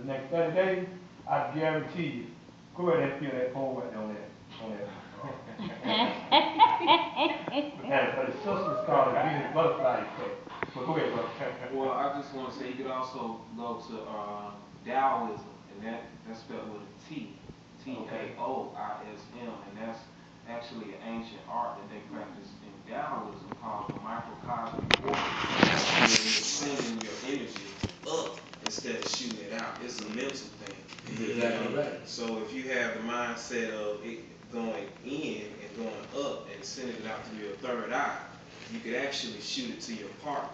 next 30 days, I guarantee you, go ahead and feel that cold wet on that. And for the sisters called the Venus butterfly effect. But go ahead, brother. Well, I just want to say you could also go to Taoism, and that's spelled with a T, Taoism, and that's actually an ancient art that they practice in Taoism called the microcosmic order. And you're sending your energy up instead of shooting it out. It's a mental thing. Exactly right. So if you have the mindset of it going in and going up and sending it out through your third eye, you could actually shoot it to your partner.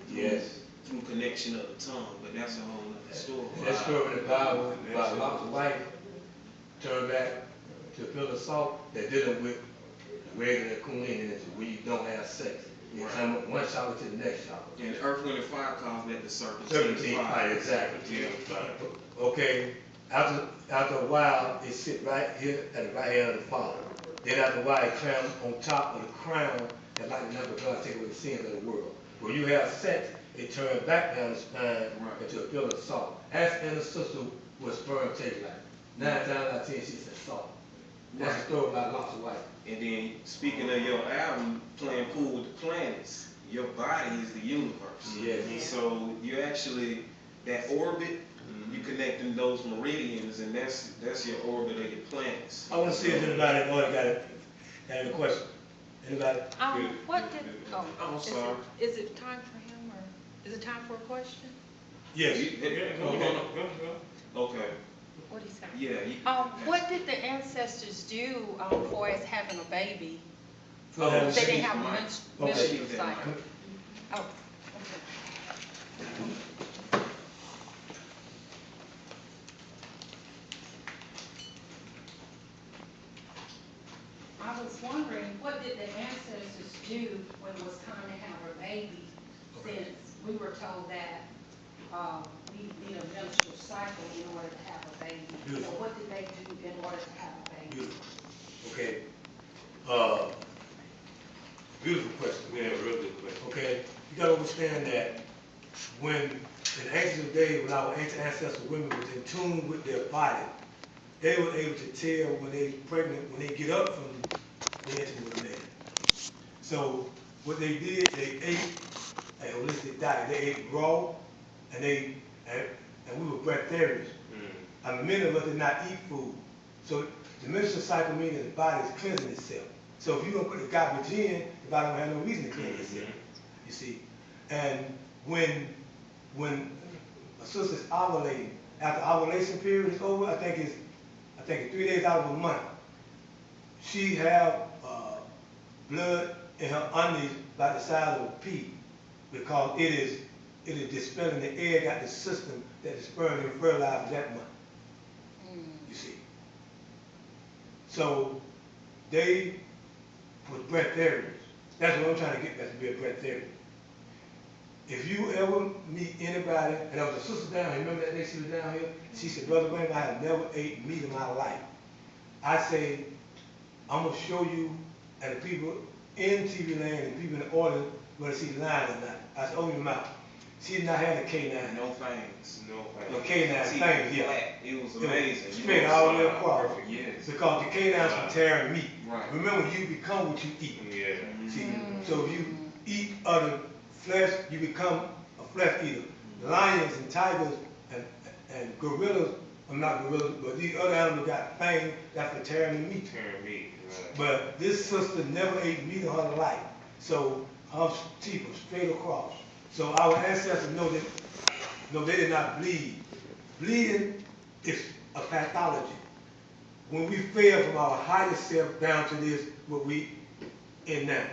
Yes. Through connection of the tongue, but that's a whole other story. That story in the Bible about Lot's wife turned back to a pillar of salt that dealing with regular queen energy where you don't have sex. You come one shower to the next shower. And earth, wind, and fire calls that the serpentine fire. Exactly. Yeah. Okay. After a while, it sit right here at the right hand of the Father. Then after a while, it climbs on top of the crown that like the number of God take away the sins of the world. When you have sex, it turns back down the spine into a pillar of salt. Ask Anna's sister what sperm tastes like. 9 times out of 10, she said salt. That's the story about Lot's wife. And then, speaking of your album, playing pool with the planets, your body is the universe. Yes. So you actually, that orbit, you connecting those meridians, and that's your orbit of your planets. I want to see if anybody in the audience got any question. Anybody? What did? Oh, I'm sorry. Is it time for him, or is it time for a question? Yes. Okay. What do you say? Yeah. What did the ancestors do for us having a baby? Oh, they didn't have a menstrual okay. cycle. Oh, okay. I was wondering, what did the ancestors do when it was time to have a baby? Since we were told that we need a menstrual cycle in order to have a baby. Beautiful. So what did they do in order to have a baby? Beautiful. Okay. Beautiful question. Yeah, real good question. Okay. You got to understand that when in ancient days, when our ancient ancestral women was in tune with their body, they were able to tell when they pregnant, when they get up from the intimate with a man. So what they did, they ate a holistic diet. They ate raw, and we were breatharians. Many of us did not eat food. So the menstrual cycle means the body is cleansing itself. So if you don't put the garbage in, the body don't have no reason to cleanse itself. You see, and when a sister's ovulating, after ovulation period is over, I think it's 3 days out of a month, she have blood in her undies by the size of a pea, because it is dispelling the egg out the system that the sperm can fertilize for that month. You see. So they was breatharians. That's what I'm trying to get back to be a breatharian. If you ever meet anybody, and there was a sister down here, remember that day she was down here? She said, Brother Graham, I have never ate meat in my life. I say, I'm going to show you, and the people in TV land and people in the audience, whether she's lying or not. I said, open your mouth. She did not have a canine. No fangs. No canine fangs, yeah. It was amazing. Straight all the way across. Yes. Because the canines are tearing meat. Right. Remember, you become what you eat. Yeah. See, so if you eat other flesh, you become a flesh eater. Lions and tigers and gorillas, well, not gorillas, but these other animals got fangs, that's for tearing the meat. Right. But this sister never ate meat in her life. So her teeth were straight across. So our ancestors know that they did not bleed. Bleeding is a pathology. When we fell from our higher self down to this, what we in now,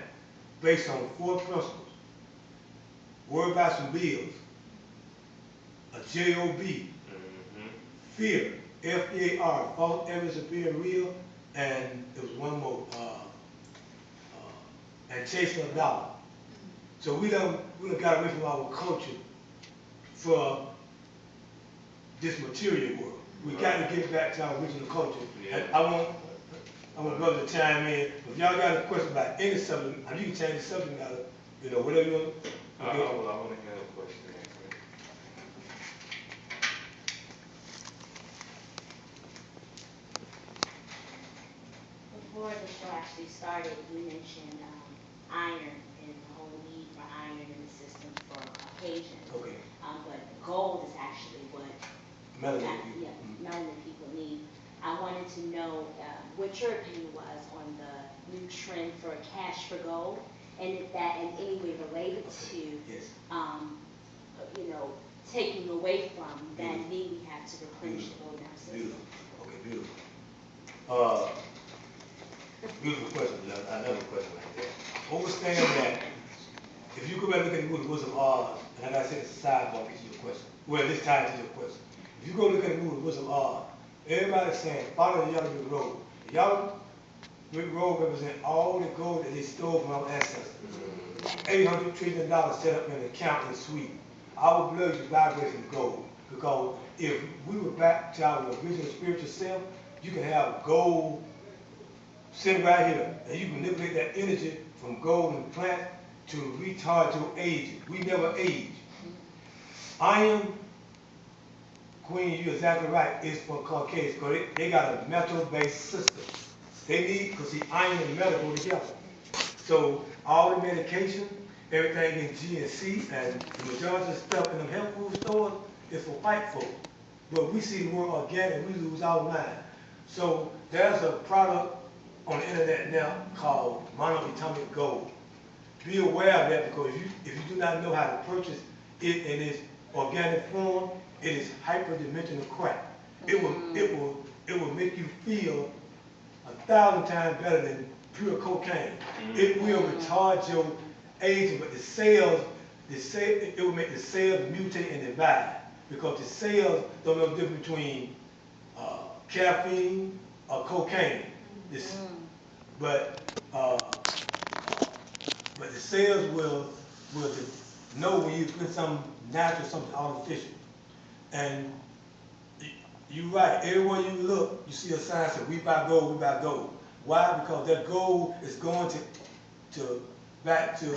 based on 4 principles. Worry about some bills, a J-O-B, fear, F-E-A-R, false evidence of being real, and there was one more, and chasing a dollar. So we done got away from our culture for this material world. We got to get back to our original culture. Yeah. I want brother to chime in. If y'all got a question about any subject, you can change the subject matter, whatever you want. I want to hear a question. before the show actually started, you mentioned iron and the whole need for iron in the system for Caucasians. Okay. But gold is actually what Melanated people. yeah, melanated people need. I wanted to know what your opinion was on the new trend for cash for gold, and if that in any way related to, Yes. you know, taking away from that need we have to replenish the gold in our system. Beautiful. Okay, beautiful. Beautiful question. Another question right there. Understand that if you go back and look at the movie Wizard of Oz, and like I said, it's a sidebar, get to your question. Well, this ties to your question. If you go look at the movie Wizard of Oz, everybody's saying, follow the yellow brick road. The yellow brick road represents all the gold that they stole from our ancestors. $800 trillion set up in an account in Sweden. Our blood is vibrating from gold. Because if we were back to our original spiritual self, you can have gold sitting right here, and you can manipulate that energy from gold and plant to retard your aging. We never age. Iron, Queen, you're exactly right, is for Caucasians, because they got a metal-based system. They need, because see, iron and metal go together. So all the medication, everything in GNC, and the majority of the stuff in the health food stores is for white folks. But we see the word organic, we lose our mind. So there's a product on the internet now called monoatomic gold. Be aware of that, because if you do not know how to purchase it in its organic form, it is hyperdimensional crap. It will make you feel 1,000 times better than pure cocaine. It will retard your aging, but the cells, it will make the cells mutate and divide, because the cells don't know the difference between caffeine or cocaine. But the cells will know when you put something natural, something artificial. And you're right, everywhere you look, you see a sign that we buy gold, we buy gold. Why? Because that gold is going back to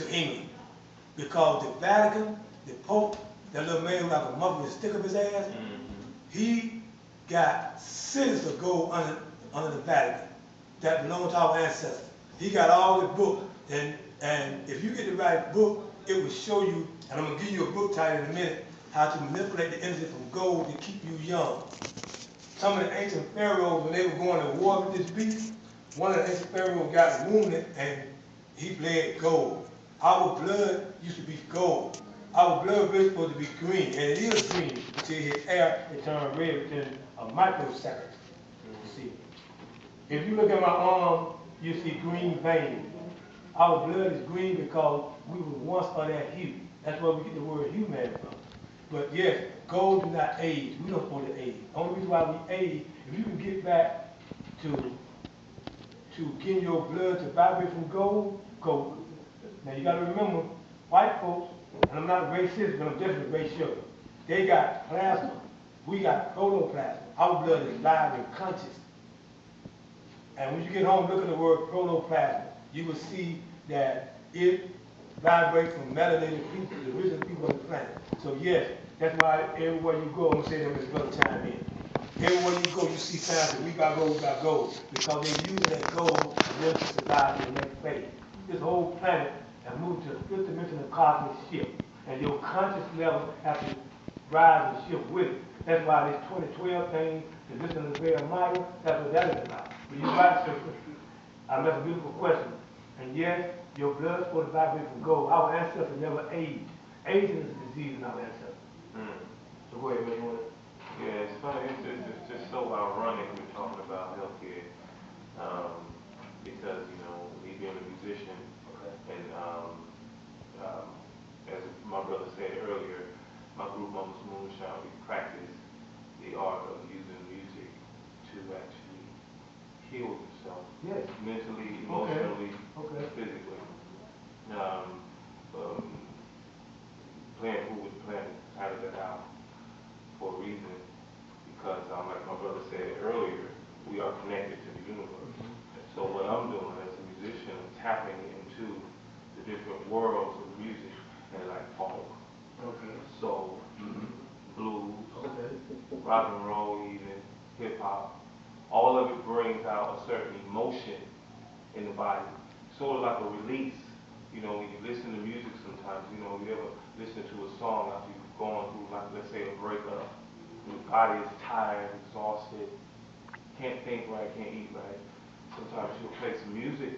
England. Because the Vatican, the Pope, that little man like a muffin with a stick up his ass, he got cities of gold under the Vatican that belong to our ancestors. He got all the books, and if you get the right book, it will show you, and I'm going to give you a book title in a minute, how to manipulate the energy from gold to keep you young. Some of the ancient pharaohs, when they were going to war with this beast, one of the ancient pharaohs got wounded and he bled gold. Our blood used to be gold. Our blood was supposed to be green, and it is green until it hit air, it turned red within a microsecond. See, if you look at my arm, you see green veins. Our blood is green because we were once of that hue. That's where we get the word human from. But yes, gold do not age. We don't want to age. The only reason why we age, if you can get back to getting your blood to vibrate from gold, gold. Now you got to remember, white folks, and I'm not racist, but I'm definitely racial. They got plasma. We got protoplasma. Our blood is live and conscious. And when you get home, look at the word protoplasma. You will see that it vibrates from melanated people, the original people on the planet. So yes, that's why everywhere you go, I'm going to say them as Brother chime in. Everywhere you go, you see signs that we got gold, because they're using that gold to live to survive in the next phase. This whole planet has moved to a fifth dimensional cosmic shift, and your conscious level has to rise and shift with it. That's why this 2012 thing, to listen to the Bear Maya, that's what that is about. But you're right, sir. That's a beautiful question. And yes, your blood is supposed to vibrate from gold. Our ancestors never aged. Aging is a disease in our ancestors. So go ahead, man. You want to? Yeah, it's funny. It's just so ironic we're talking about healthcare, because me being a musician, and as my brother said earlier, my group Mama's Moonshine, we practice the art of using music to actually heal yourself, Yes. mentally, emotionally, Okay. physically. Playing Food with the Planet titled it out for a reason, because like my brother said earlier, we are connected to the universe. So what I'm doing as a musician, I'm tapping into the different worlds of music, and like funk, soul, blues, rock and roll, even hip hop, all of it brings out a certain emotion in the body, sort of like a release. You know, when you listen to music sometimes, you know, you ever listen to a song after you've gone through, like, let's say, a breakup, your body is tired, exhausted, can't think right, can't eat right. Sometimes you'll play some music.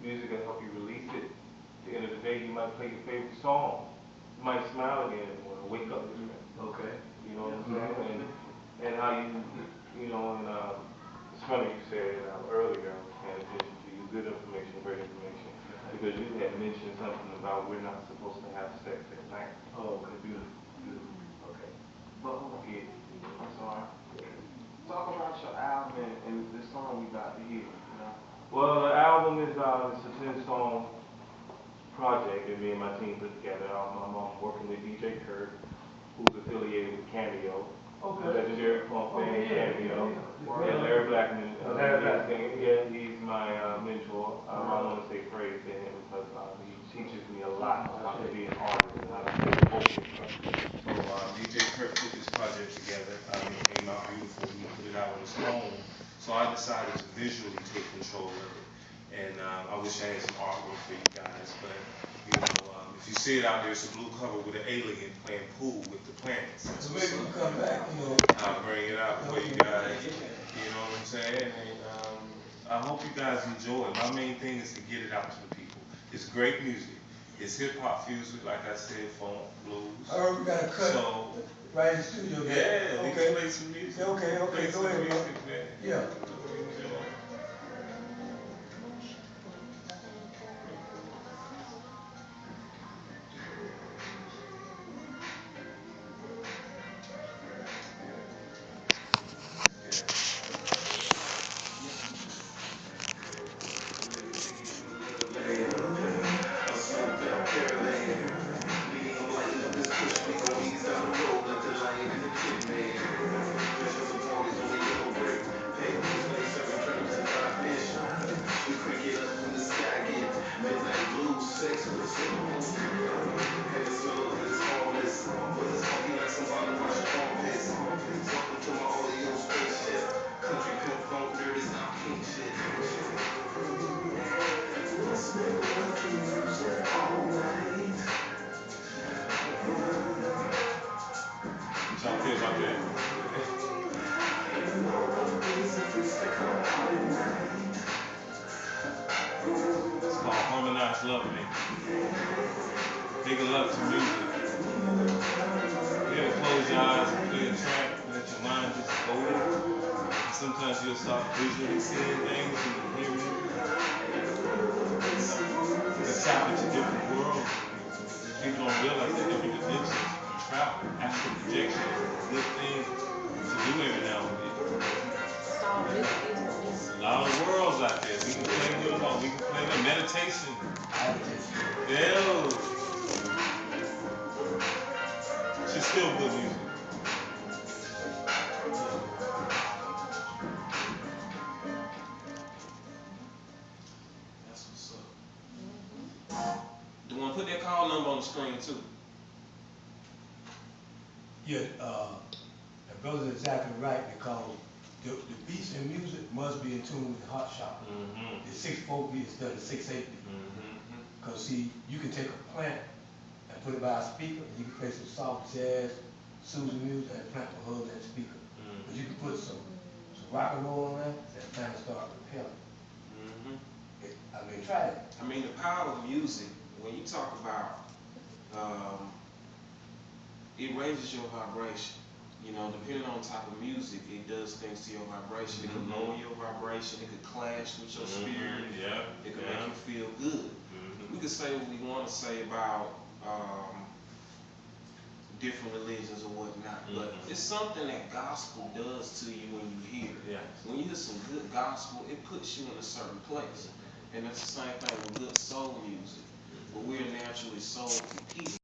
Music will help you release it. At the end of the day, you might play your favorite song. You might smile again in the morning, wake up different. Okay. You know what I'm saying? And how you know, and it's funny you said earlier, I was paying attention to you, good information, great information, because you had mentioned something about we're not supposed to have sex at night. Oh, okay, beautiful, beautiful. Okay. But hold on, I'm sorry. Talk about your album and the song we about to hear, you know? Well, the album is it's a 10-song project that me and my team put together. I'm working with DJ Kurt, who's affiliated with Cameo. Okay. Legendary Funk band, Cameo. Yeah, Larry Blackman. Larry Blackman. Yeah, he's my mentor. I want to say praise to him because he teaches me a lot on how to be an artist and how to play the vocal. So DJ Kurt put this project together. It came out beautiful. He put it out on his phone. So I decided to visually take control of it. And I wish I had some artwork for you guys, but you know, if you see it out there, it's a blue cover with an alien playing pool with the planets. So maybe we'll come back, you know. I'll bring it out for you guys. You know what I'm saying? And I hope you guys enjoy it. My main thing is to get it out to the people. It's great music. It's hip hop fused with, like I said, funk, blues. I heard we got a cut So, right in the studio. yeah, we Okay. can play some music. Okay, Play go some ahead, bro. music, man. Yeah. Y'all feel about that? It's called Harmonized Love Making. Making love to music. You ever close your eyes and play a track and let your mind just go there? Sometimes you'll start visually seeing things and hearing it. You can tap into different worlds. People don't realize that different dimensions you travel. Astral projection is a good thing to do every now and then. A lot of worlds out there. We can play with them all. We can play with meditation. Yeah. She's still good music. That's what's up. Do you want to put that call number on the screen too? Yeah, the brother's exactly right because the beats and music must be in tune with the heart chakra. Mm-hmm. The 6/4 beat instead of 6/8 beat. Mm-hmm. Cause see, you can take a plant and put it by a speaker, and you can play some soft jazz, soothing music, and the plant will hug that speaker. Mm-hmm. But you can put some rock and roll on that plant will start repelling. Try it. I mean, the power of music, when you talk about, it raises your vibration. You know, depending on the type of music, it does things to your vibration. It can lower your vibration. It could clash with your spirit. Yeah. It can make you feel good. We could say what we want to say about different religions or whatnot, but it's something that gospel does to you when you hear it. Yes. When you hear some good gospel, it puts you in a certain place. And that's the same thing with good soul music. But we're naturally soulful people.